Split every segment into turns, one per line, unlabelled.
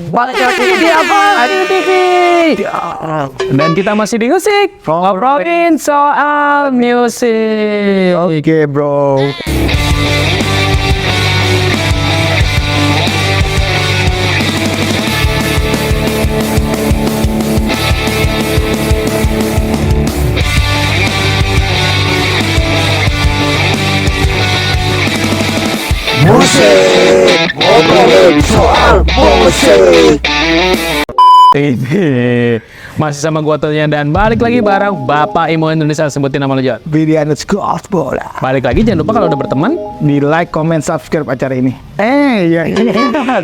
balik lagi di apa? TV. Dan kita masih di musik, ngobrolin soal musik.
Oke, bro.
Musik, ngobrolin soal musik.
Ini masih sama gua Tonya dan balik lagi bareng Bapak Imo Indonesia. Sebutin nama lo, Jon.
Vidianus Gospel.
Balik lagi, jangan lupa kalau udah berteman
Di like, comment, subscribe acara ini. Iya.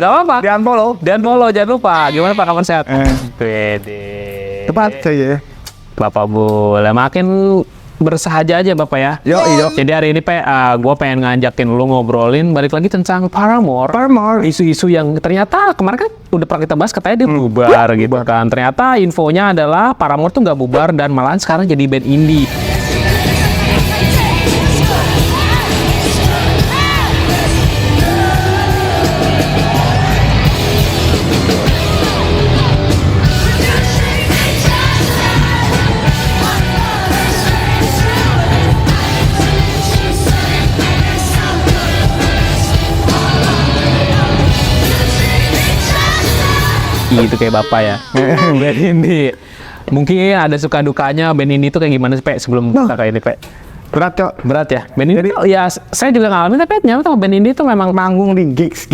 gak apa-apa.
Dan follow.
Dan follow, jangan lupa. Gimana Pak, kapan sehat? Pede.
Tepat saja.
Bapak boleh makin bersahaja aja Bapak ya.
Yo.
Jadi hari ini gue pengen ngajakin lu ngobrolin balik lagi tentang Paramore. Isu-isu yang ternyata kemarin kan udah pernah kita bahas, katanya dia bubar gitu kan. Ternyata infonya adalah Paramore tuh nggak bubar dan malahan sekarang jadi band indie. Gitu kayak Bapak ya. Band indie. Mungkin ada suka dukanya band indie itu kayak gimana sih, Pak? Sebelum kita kayak ini, Pak.
Berat, Cok.
Berat ya? Band indie tuh, ya saya juga ngalamin, tapi ternyata band indie itu memang
Manggung di gigs.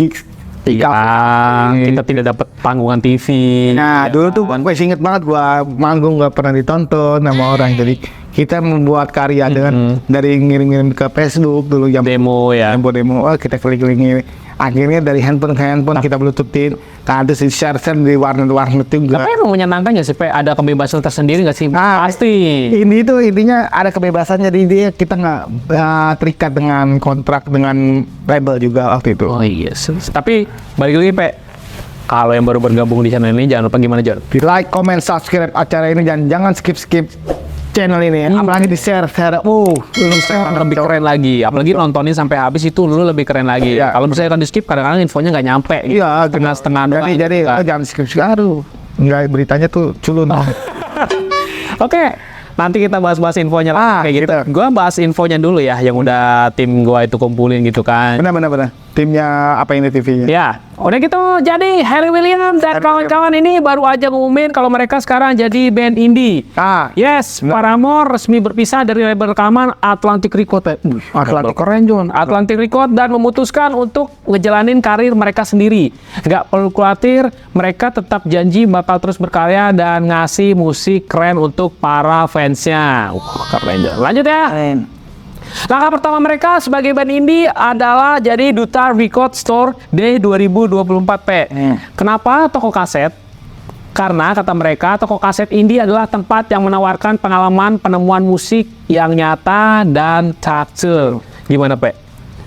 iya, kita tidak dapat panggungan TV.
Nah,
ya
dulu tuh
kan?
gue inget banget gua manggung gak pernah ditonton sama orang. Jadi kita membuat karya dengan dari ngirim-ngirim ke Facebook dulu yang
demo ya.
demo. Oh, kita klik-klik. Akhirnya dari handphone ke handphone kita bluetoothin. Kan ada si share di warnet-warnet juga.
Tapi emang menyenangkan nggak sih, Pak? Ada kebebasan tersendiri nggak sih? Pasti.
Ini tuh intinya ada kebebasan, jadi dia kita nggak terikat dengan kontrak dengan label juga waktu itu.
Oh iya. Tapi balik lagi, Pak. Kalau yang baru bergabung di channel ini jangan lupa gimana, Jon?
Di like, comment, subscribe acara ini, jangan skip channel ini. Apalagi di share.
Lu lebih keren lagi. Apalagi nontonin sampai habis itu lu lebih keren lagi.
Iya.
Kalau misalnya kan di skip, kadang-kadang infonya nggak nyampe. Gitu.
Iya,
Setengah-setengah doang.
jadi jangan skip. Aduh, nggak, beritanya tuh culun.
Oke, nanti kita bahas-bahas infonya kayak gitu. Gua bahas infonya dulu ya, yang udah tim gua itu kumpulin gitu kan.
Benar. Timnya apa ini TV-nya?
Ya, udah gitu. Jadi Harry Williams dan kawan-kawan ini baru aja ngumumin kalau mereka sekarang jadi band indie. Yes, Paramore resmi berpisah dari label rekaman Atlantic Records.
Atlantic.
Keren, Jon. Atlantic Records, dan memutuskan untuk ngejalanin karir mereka sendiri. Nggak perlu khawatir, mereka tetap janji bakal terus berkarya dan ngasih musik keren untuk para fansnya. Keren, Jon. Lanjut ya. Langkah pertama mereka sebagai band indie adalah jadi duta Record Store di 2024, P. Kenapa toko kaset? Karena kata mereka, toko kaset indie adalah tempat yang menawarkan pengalaman penemuan musik yang nyata dan takjil. Gimana, P?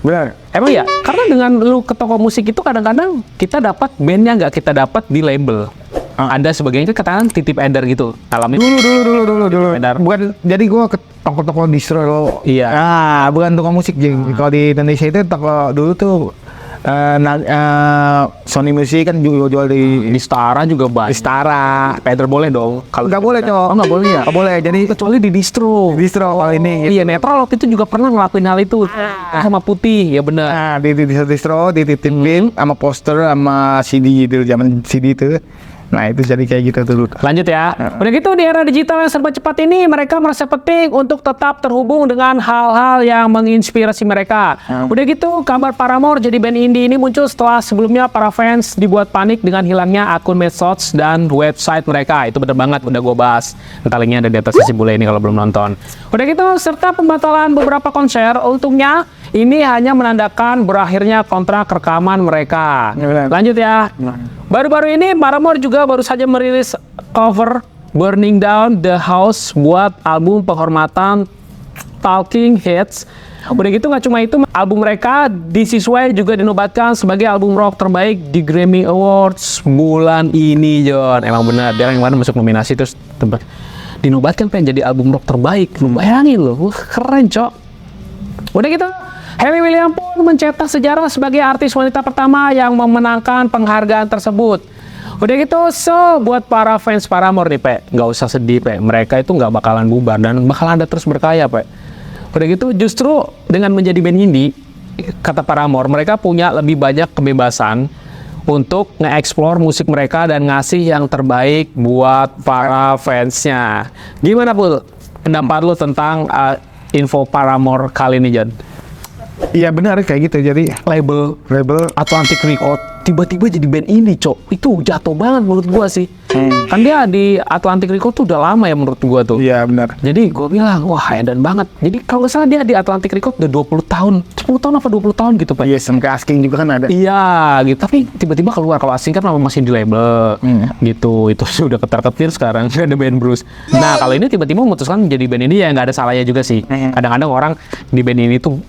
Benar.
Emang ya? Karena dengan lu ke toko musik itu kadang-kadang kita dapat band yang nggak kita dapat di label. Ada sebagian itu katakan titip ender gitu. Alamin
Dulu.
Ender.
Bukan, jadi gua ke toko-toko distro lo.
Iya.
Bukan toko musik, Jeng. Kalau di Indonesia itu toko dulu tuh Sony Music kan jual di
Stara juga banyak.
di Stara.
Peder boleh dong.
Kalau nggak boleh, Cok.
Oh, nggak boleh ya?
Nggak boleh. Jadi
Kecuali di distro.
kalau ini.
Iya, Netral waktu itu juga pernah ngelakuin hal itu. Sama Putih, ya benar.
Nah, di distro dititipin sama poster sama CD dulu, zaman CD itu. Nah, itu jadi kayak gitu dulu.
Lanjut ya. Udah gitu, di era digital yang serba cepat ini, mereka merasa penting untuk tetap terhubung dengan hal-hal yang menginspirasi mereka. Udah gitu, kabar Paramore jadi band indie ini muncul setelah sebelumnya para fans dibuat panik dengan hilangnya akun medsos dan website mereka. Itu bener banget, udah gue bahas. Linknya ada di atas sisi bule ini kalau belum nonton. Udah gitu, serta pembatalan beberapa konser, untungnya ini hanya menandakan berakhirnya kontrak rekaman mereka. Lanjut ya. Baru-baru ini Paramore juga baru saja merilis cover Burning Down the House buat album penghormatan Talking Heads. Udah gitu nggak cuma itu, album mereka This Is Why juga dinobatkan sebagai album rock terbaik di Grammy Awards bulan ini, Jon. Emang benar, dia yang mana masuk nominasi terus dinobatkan pengen jadi album rock terbaik. Lu bayangin loh, keren, Cok. Udah gitu, Harry Williams pun mencetak sejarah sebagai artis wanita pertama yang memenangkan penghargaan tersebut. Udah gitu, so buat para fans Paramore nih, Pe, nggak usah sedih, Pe. Mereka itu nggak bakalan bubar dan bakalan ada terus berkarya, Pe. Udah gitu, justru dengan menjadi band indie, kata Paramore, mereka punya lebih banyak kebebasan untuk nge-explore musik mereka dan ngasih yang terbaik buat para fansnya. Gimana, Pul? Pendapat lu tentang info Paramore kali ini, Jan?
Iya benar kayak gitu. Jadi
Label
label
Atlantic Record tiba-tiba jadi band indie, Cok. Itu jatuh banget menurut gua sih. Kan dia di Atlantic Record tuh udah lama ya menurut gua tuh.
iya benar.
Jadi gua bilang, wah edan banget. Jadi kalau nggak salah dia di Atlantic Record udah 20 tahun. 10 tahun apa 20 tahun gitu, Pak.
Iya, sampai asking juga kan ada.
Iya, gitu. Tapi tiba-tiba keluar. Kalau asing kan masih di label. Gitu. Itu sudah ketar-ketir sekarang. Ada band Bruce. Nah, kalau ini tiba-tiba memutuskan menjadi band indie ya nggak ada salahnya juga sih. Kadang-kadang orang di band ini tuh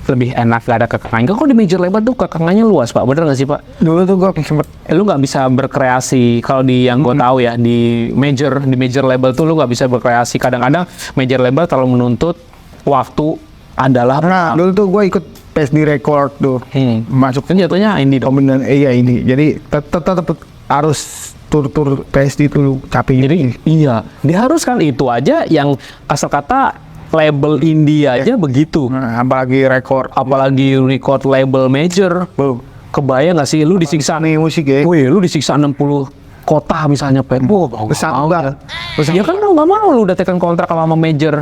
lebih enak, gak ada kekangan. Kalau di major label tuh kekangannya luas, Pak. Bener nggak sih, Pak?
Dulu tuh gue sempet
Lu nggak bisa berkreasi. Kalau di yang gue tahu ya, di major label tuh lu nggak bisa berkreasi. Kadang-kadang major label terlalu menuntut waktu adalah.
Nah, dulu tuh gue ikut PSD Record tuh. Masuk
Kan jatuhnya indie dong.
kombinasi iya ini. Jadi tetap harus tur PSD tuh capek.
Jadi iya, diharuskan itu aja yang asal kata label indie aja begitu.
Nah, apalagi record
Apalagi record label major. Kebayang nggak sih lu disiksa
nih musik ya.
Wih, lu disiksa 60 kota misalnya, Pet. Wah,
Enggak.
Ya kan lu nggak mau lu udah tekan kontrak sama major.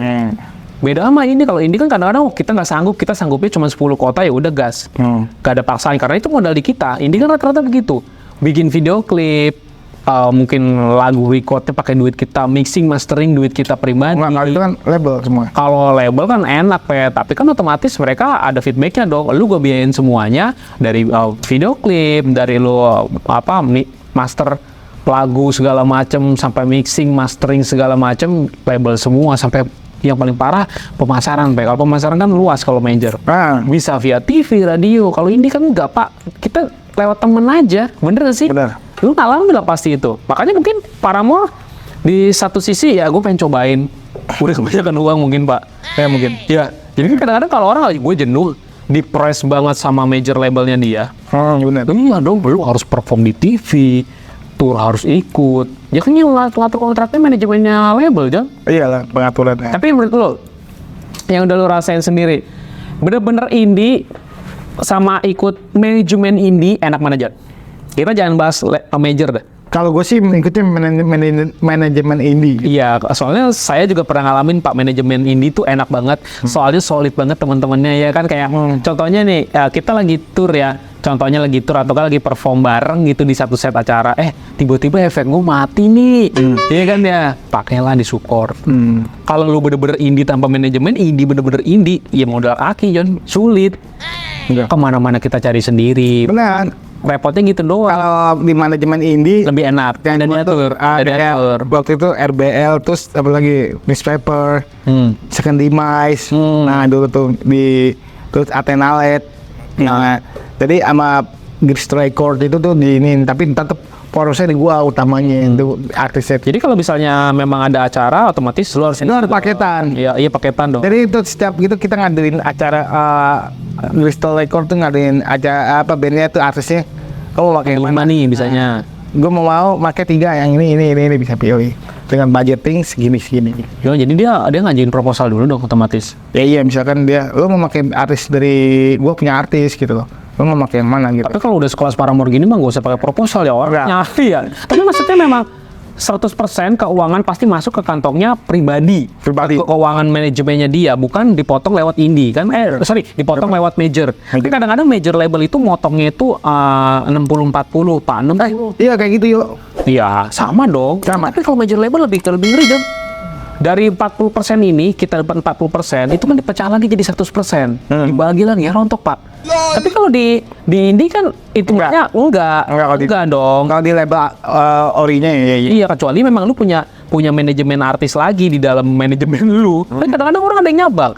Beda sama ini, kalau ini kan kadang-kadang kita nggak sanggup, kita sanggupnya cuma 10 kota ya udah gas. Gak ada paksaan karena itu modal di kita. Ini kan rata-rata begitu. Bikin video klip, mungkin lagu recordnya pakai duit kita, mixing, mastering duit kita pribadi.
Enggak, itu kan label semua.
Kalau label kan enak, Pet, tapi kan otomatis mereka ada feedbacknya dong. Lu gue biayain semuanya dari video klip, dari lu master lagu segala macem, sampai mixing, mastering segala macem, label semua. Sampai yang paling parah pemasaran, Pet. Kalau pemasaran kan luas kalau major. Bisa via TV, radio. Kalau indie kan enggak, Pak. Kita lewat temen aja, bener gak sih?
Bener.
Lu ngalamin lah pasti itu. Makanya mungkin Paramore di satu sisi ya gue pengen cobain. Udah kebanyakan uang mungkin, Pak. Ya mungkin. Ya. Jadi kan kadang-kadang kalau orang gue jenuh di-press banget sama major labelnya dia.
Benar.
Iya dong, lu harus perform di TV, tour harus ikut. Ya kan yang ngatur kontraknya manajemennya label, Jang.
Iyalah pengaturannya.
Tapi menurut lo, yang udah lo rasain sendiri, bener-bener indie sama ikut manajemen indie enak mana, Jan? Kita jangan bahas major deh.
Kalau gue sih mengikuti manajemen indie.
Iya, soalnya saya juga pernah ngalamin, Pak, manajemen indie tuh enak banget. Soalnya solid banget teman-temannya ya kan, kayak contohnya nih, kita lagi tour ya. Contohnya lagi tour atau lagi perform bareng gitu di satu set acara. Tiba-tiba efek gue mati nih. Iya kan ya, pakailah di support. Kalau lu bener-bener indie tanpa manajemen, indie bener-bener indie, ya modal kaki, Jon, sulit. Kemana-mana kita cari sendiri.
Benar.
Repotnya gitu doang.
Kalau di manajemen indie
Lebih enak.
yang
Dan
gua tuh
diatur.
RBL. Waktu itu RBL, terus apa lagi newspaper, Second Demise. Nah dulu tuh terus Athenalet. Nah, jadi sama Gips Record itu tuh tapi tetap porosnya di gua utamanya itu artisnya.
Jadi kalau misalnya memang ada acara, otomatis lu harus
Paketan.
Iya paketan dong.
Jadi itu setiap gitu kita ngadain acara Crystal Record tuh ngadain acara bandnya tuh artisnya. Kamu pakai yang
Lima
mana?
nih misalnya.
Gue mau pakai 3 yang ini bisa pilih dengan budgeting segini.
Ya, jadi dia ngajuin proposal dulu dong otomatis.
Ya iya misalkan lo mau pakai artis dari gue punya artis gitu loh. Lo mau pakai yang mana gitu.
Tapi kalau udah sekelas Paramore gini mah gak usah pakai proposal ya orang nyari ya. Tapi maksudnya memang 100% keuangan pasti masuk ke kantongnya pribadi. Keuangan manajemennya dia, bukan dipotong lewat indie kan? Dipotong lewat major. Tapi kadang-kadang major label itu motongnya itu 60-40, Pak. 60.
Iya kayak gitu yuk.
Iya, sama dong. Tapi kalau major label lebih ngeri, Jon. Dari 40% ini, kita dapat 40%, itu kan dipecah lagi jadi 100%. Dibagi lagi ya, rontok, Pak. Tapi kalau di indie kan hitungannya enggak dong.
Kalau di label orinya ya.
Iya, kecuali memang lu punya manajemen artis lagi di dalam manajemen lu. Kan kadang-kadang orang ada yang nyabang.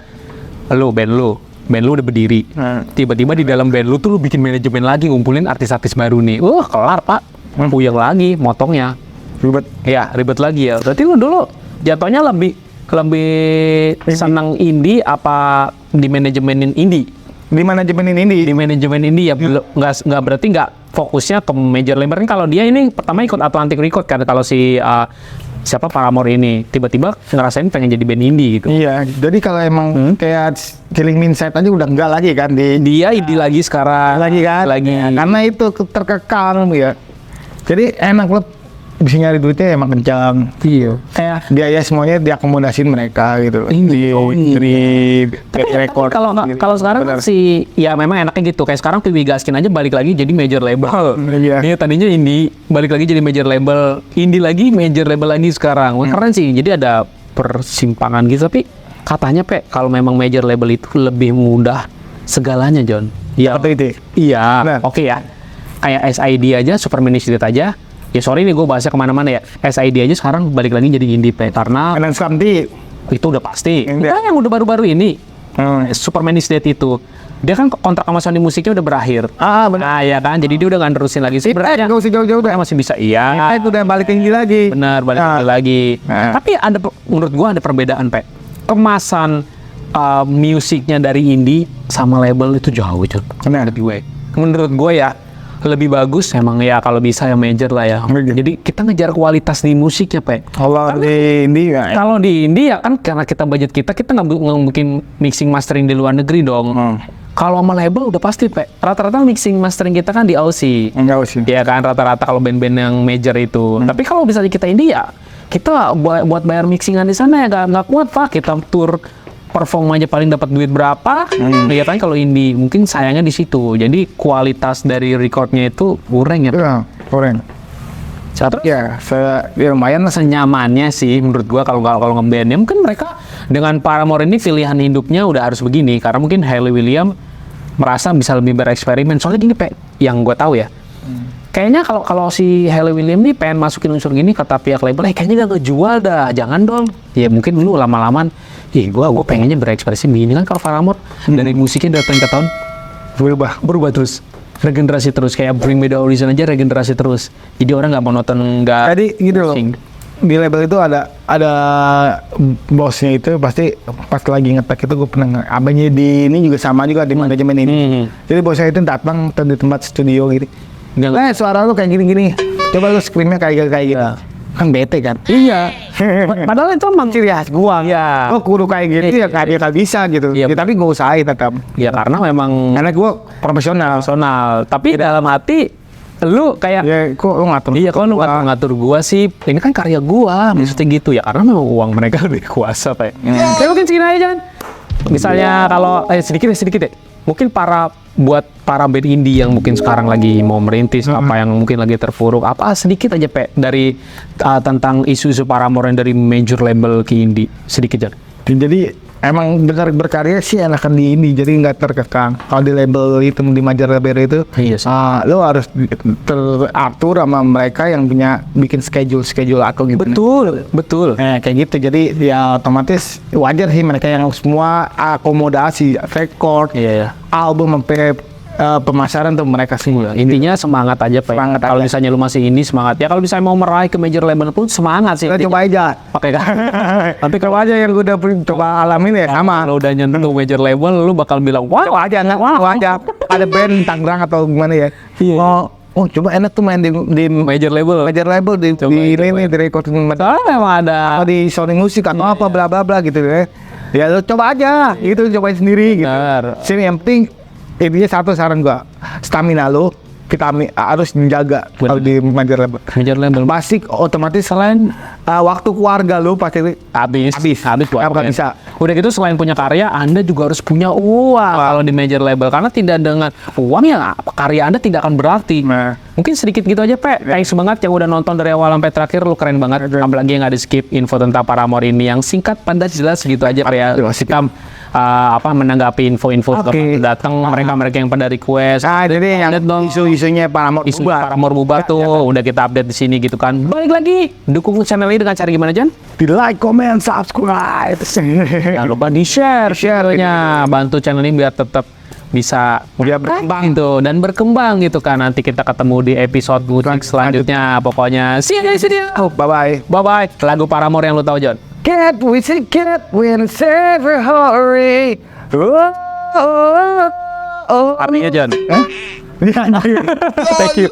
Band lu udah berdiri. Tiba-tiba di dalam band lu tuh lu bikin manajemen lagi, ngumpulin artis-artis baru nih. Kelar, Pak. Puyeng lagi motongnya. Ribet lagi ya. Berarti lu dulu jatuhnya lebih senang indie apa di manajemenin indie?
di manajemen ini.
Di manajemen indie ya, nggak berarti nggak fokusnya ke major label. Kan kalau dia ini pertama ikut Atlantic Record kan, kalau si siapa Paramore ini tiba-tiba ngerasain pengen jadi band indie gitu.
Iya, jadi kalau emang kayak Killing Me Inside aja udah enggak lagi kan
Dia indie lagi sekarang.
lagi kan?
Lagi.
Ya, karena itu terkekang ya. Jadi enak lo bisa nyari duitnya emang kencang.
Iya. Kayak
Biaya semuanya diakomodasin mereka gitu. Dari record.
Kalau sekarang kan si ya memang enaknya gitu. Kayak sekarang Piwi Gaskin aja balik lagi jadi major label.
Iya.
Dia tadinya indie, balik lagi jadi major label. Indie lagi, major label lagi sekarang. Wah, keren sih. Jadi ada persimpangan gitu. Tapi katanya kalau memang major label itu lebih mudah segalanya, John. Iya.
Seperti itu.
Iya.
Nah.
Oke ya. Kayak SID aja, Super Ministry aja. Ya sorry nih gue bahasnya kemana-mana ya. SID aja sekarang balik lagi jadi indie karena
Dan Skamti.
itu udah pasti.
Iya.
Nah, yang udah baru-baru ini Superman is Dead itu dia kan kontrak sama Sony Musiknya udah berakhir.
Benar.
Nah ya kan, jadi dia udah nggak nerusin lagi sih.
Nggak usah jauh-jauh deh.
Masih bisa iya.
Itu udah balik tinggi lagi.
Bener balik lagi. Tapi ada menurut gua ada perbedaan kemasan musiknya dari indie sama label itu jauh cuy.
Benar.
Lebih way. Menurut gua ya lebih bagus emang ya kalau bisa yang major lah ya. Jadi kita ngejar kualitas di musiknya
Kalau di indie ya.
Kalau di indie ya kan karena kita budget kita nggak mungkin mixing mastering di luar negeri dong. Kalau sama label udah pasti rata-rata mixing mastering kita kan di Aussie.
Enggak usah.
Iya kan rata-rata kalau band-band yang major itu. Tapi kalau misalnya kita indie ya kita buat bayar mixingan di sana ya nggak kuat kita tour perform aja paling dapat duit berapa. Ya kan kalau indie mungkin sayangnya di situ. Jadi kualitas dari recordnya itu kurang ya.
Iya, kurang.
Terus
Ya, ya lumayan lah.
senyamannya sih menurut gua kalau ngeband ya mungkin mereka dengan Paramore ini pilihan hidupnya udah harus begini karena mungkin Hayley Williams merasa bisa lebih bereksperimen. Soalnya gini yang gua tahu ya. Kayaknya kalau si Hayley Williams nih pengen masukin unsur gini kata pihak label, kayaknya gak ngejual dah, jangan dong. Ya mungkin dulu lama-lamaan, gue pengennya berekspresi begini kan kalau Paramore dari musiknya dari tahun ke tahun berubah terus, regenerasi terus kayak Bring Me The Horizon aja regenerasi terus. Jadi orang nggak monoton nggak.
Jadi gitu loh. Di label itu ada bosnya itu pasti pas lagi ngetek itu gue pernah abangnya di ini juga sama juga di manajemen ini. Jadi bosnya itu datang di tempat studio gitu. Suara lu kayak gini-gini. Coba lu screamnya kayak gitu. Kan bete kan?
Iya. Padahal itu emang
Ciri khas gua.
Iya.
Oh kudu kayak gitu ya kayak bisa gitu.
Iya.
Ya, tapi gua usahain tetap.
Ya karena memang
Karena gua profesional.
tapi dalam hati lu kayak
Ya kok lu ngatur.
iya kok lu ngatur gua sih, ini kan karya gua, maksudnya gitu ya, karena memang uang mereka lebih kuasa kayak mungkin segini aja kan. Misalnya kalau sedikit ya, mungkin buat para band indie yang mungkin sekarang lagi mau merintis, apa yang mungkin lagi terpuruk, apa sedikit aja dari tentang isu-isu Paramore yang dari major label ke indie, sedikit aja.
Jadi emang benar berkarya sih enakan di ini, jadi nggak terkekang. Kalau di label itu di major label itu,
Iya sih.
lo harus teratur sama mereka yang punya bikin schedule atau gitu.
Betul.
Kayak gitu. Jadi ya otomatis wajar sih mereka yang semua akomodasi, record, album sampai pemasaran tuh mereka semua.
Intinya semangat aja
Semangat
kalau
aja.
misalnya lu masih ini semangat ya, kalau misalnya mau meraih ke major label pun semangat sih.
Kita coba aja.
Pakai kan.
Tapi kalau aja yang gue udah coba alamin ya sama.
Kalau udah nyentuh major label lu bakal bilang
Coba aja, ada band Tangerang atau gimana ya.
Iya.
Oh coba enak tuh main di
major label.
di
Coba.
ini di recording
Soalnya memang ada
di Sony Music atau apa bla bla bla gitu ya. Ya lo coba aja, gitu cobain sendiri gitu.
Benar.
Sini yang penting intinya satu saran gua, stamina lo kita harus menjaga kalau di major label.
major label
Basic otomatis selain waktu keluarga lo pasti
habis buat
nggak
band.
bisa.
Udah gitu selain punya karya, Anda juga harus punya uang kalau di major label, karena tidak dengan uang ya karya Anda tidak akan berarti.
Nah.
Mungkin sedikit gitu aja, Thanks banget yang udah nonton dari awal sampai terakhir, lu keren banget. Apalagi yang nggak di skip info tentang Paramore ini yang singkat, padat, jelas gitu aja. Kita menanggapi info-info datang mereka yang pada request.
Jadi yang isu-isunya Paramore
Isu Paramore bubar tuh udah kita update di sini gitu kan. Balik lagi dukung channel ini dengan cara gimana, Jan?
di like, comment, subscribe.
Jangan lupa di share videonya, bantu channel ini biar tetap bisa berkembang tuh dan berkembang gitu kan. Nanti kita ketemu di episode musik selanjutnya. Pokoknya see you guys,
Bye bye.
Lagu Paramore yang lu tahu, John?
Cat, we say cat, when it's ever hurry. Oh, oh, oh.
Artinya John.
Iya, thank you.